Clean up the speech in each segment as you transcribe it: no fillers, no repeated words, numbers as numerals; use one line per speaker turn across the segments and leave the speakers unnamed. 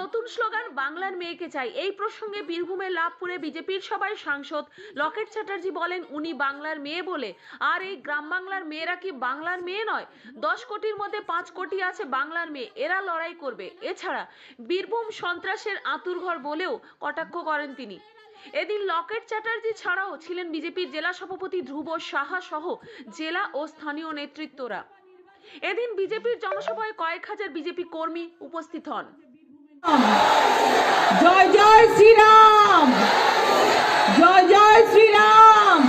নতুন স্লোগান বাংলার মেয়েকে চাই। এই প্রসঙ্গে বীরভূমের লাভপুরে বিজেপির সভায় সাংসদ লকেট চ্যাটার্জি বলেন উনি বাংলার মেয়ে বলে। আর এই গ্রাম বাংলার মেয়েরা কি বাংলার মেয়ে নয়? 10 কোটির মধ্যে 5 কোটি আছে বাংলার মেয়ে, এরা লড়াই করবে। এছাড়া বীরভূম সন্ত্রাসের আঁতুড়ঘর বলেও কটাক্ষ করেন তিনি। এদিন লকেট চ্যাটার্জি ছাড়াও ছিলেন বিজেপির জেলা সভাপতি ধ্রুব সাহা সহ জেলা ও স্থানীয় নেতৃত্বরা। এদিন বিজেপির জনসভায় কয়েক হাজার বিজেপি কর্মী উপস্থিত হন।
জয় জয় শ্রীরাম, জয় জয় শ্রীরাম।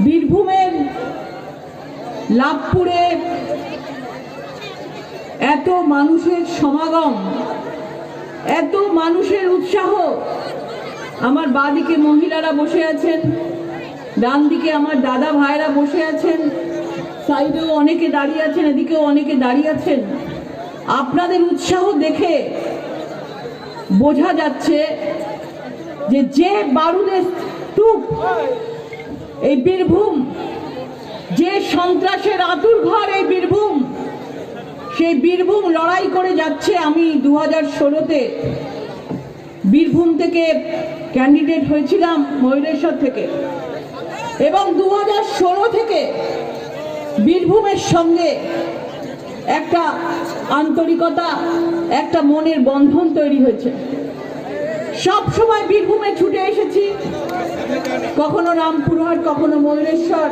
বীরভূমের লাভপুরে এত মানুষের সমাগম, এত মানুষের উৎসাহ। আমার বাঁদিকে মহিলারা বসে আছেন, ডান দিকে আমার দাদা ভাইরা বসে আছেন, সাইডেও অনেকে দাঁড়িয়ে আছেন, এদিকেও অনেকে দাঁড়িয়ে আছেন। আপনাদের উৎসাহ দেখে বোঝা যাচ্ছে যে বারুদের স্তূপ এই বীরভূম, যে সন্ত্রাসের আঁতুড়ঘর এই বীরভূম, সেই বীরভূম লড়াই করে যাচ্ছে। আমি 2016-তে বীরভূম থেকে ক্যান্ডিডেট হয়েছিলাম ময়ূরেশ্বর থেকে, এবং 2016 থেকে বীরভূমের সঙ্গে একটা আন্তরিকতা, একটা মনের বন্ধন তৈরি হয়েছে। সব সময় বীরভূমে ছুটে এসেছি, কখনো রামপুরহাট, কখনো ময়ূরেশ্বর,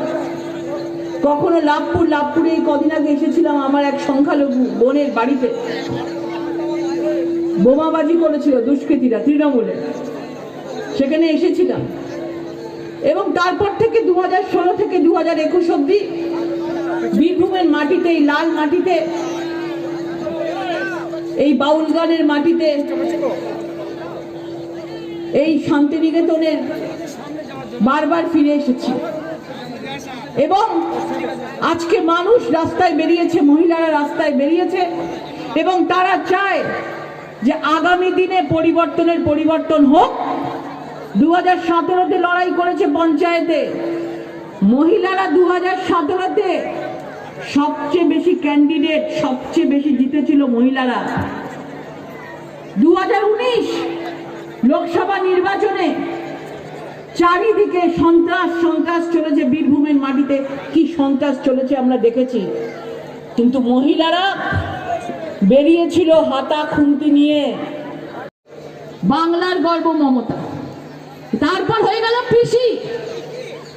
কখনো লাভপুর। লাভপুরে কদিন আগে এসেছিলাম আমার এক সংখ্যালঘু বোনের বাড়িতে, বোমাবাজি করেছিল দুষ্কৃতীরা তৃণমূলে, সেখানে এসেছিলাম। এবং তারপর থেকে 2016 থেকে 2021 অব্দি বীরভূমের মাটিতে, এই লাল মাটিতে, এই বাউল গানের মাটিতে, এই শান্তিনিকেতনের বারবার ফিরে এসেছি। এবং আজকে মানুষ রাস্তায় বেরিয়েছে, মহিলারা রাস্তায় বেরিয়েছে, এবং তারা চায় যে আগামী দিনে পরিবর্তন হোক। 2017-তে লড়াই করেছে পঞ্চায়েতে মহিলারা, 2017-তে সবচেয়ে বেশি ক্যান্ডিডেট, সবচেয়ে বেশি জিতেছিল মহিলারা। 2019 লোকসভা নির্বাচনে চারিদিকে সন্ত্রাস চলেছে। বীরভূমের মাটিতে কি সন্ত্রাস চলেছে আমরা দেখেছি, কিন্তু মহিলারা বেরিয়েছিল হাতা খুন্তি নিয়ে। বাংলার গর্ব মমতা, তারপর হয়ে গেল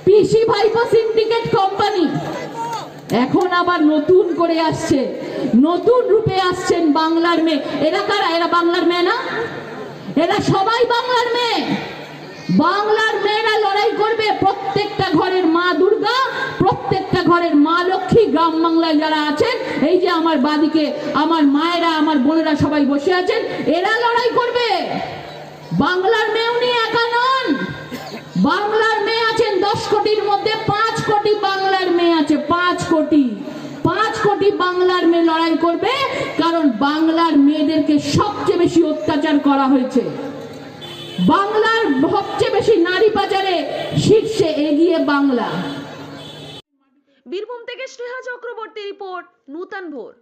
পিসি ভাইপো সিন্ডিকেট কোম্পানি। এখন আবার নতুন করে আসছে, নতুন রূপে আসছেন বাংলার মেয়ে। এরা কারা? এরা বাংলার মেয়ে না? এরা সবাই বাংলার মেয়ে। বাংলার মেয়েরা লড়াই করবে। প্রত্যেকটা ঘরের মা দুর্গা, প্রত্যেকটা ঘরের মা লক্ষ্মী, গ্রাম বাংলায় যারা আছেন, এই যে আমার বাদিকে আমার মায়েরা, আমার বোনেরা সবাই বসে আছেন, এরা লড়াই করবে। বাংলার মেয়ে উনি একা নন, বাংলার মেয়ে আছেন 10 কোটির মধ্যে 5 কোটি বাংলার মেয়ে আছে। 5 কোটি বাংলার মেয়ে লড়াই করবে, কারণ বাংলার মেয়েদেরকে সবচেয়ে বেশি অত্যাচার করা হয়েছে। বাংলার সবচেয়ে বেশি নারী পাচারে শীর্ষে এগিয়ে বাংলা।
বীরভূম থেকে স্নেহা চক্রবর্তী রিপোর্ট, নূতন ভোর।